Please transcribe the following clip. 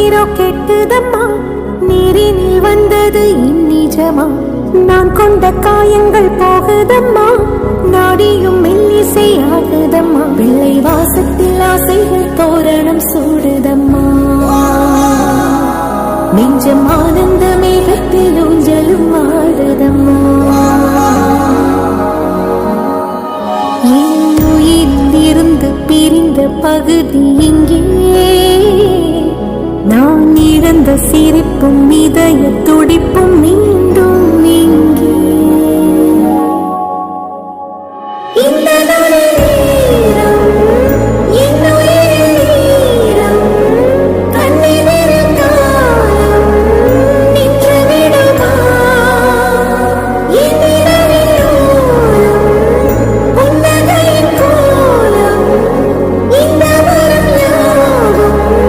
நீரோ கெட்டுதம்மா, நீரினில் வந்தது இந்நிஜமா. நான் கொண்ட காயங்கள் போகுதம்மா, நாடியும் மெல்லிசை ஆகுதம்மா. பிள்ளை வாசத்தில் ஆசைகள் தோரணம் சூடுதம்மா. நெஞ்சம் ஆனந்த மேகத்தில் ஊஞ்சலும் ஆடுதம்மா. என் உயிரில் இருந்து பிரிந்த பகுதி இங்கே, நான் இழந்த சிரிப்பும் இதய துடிப்பும் நீ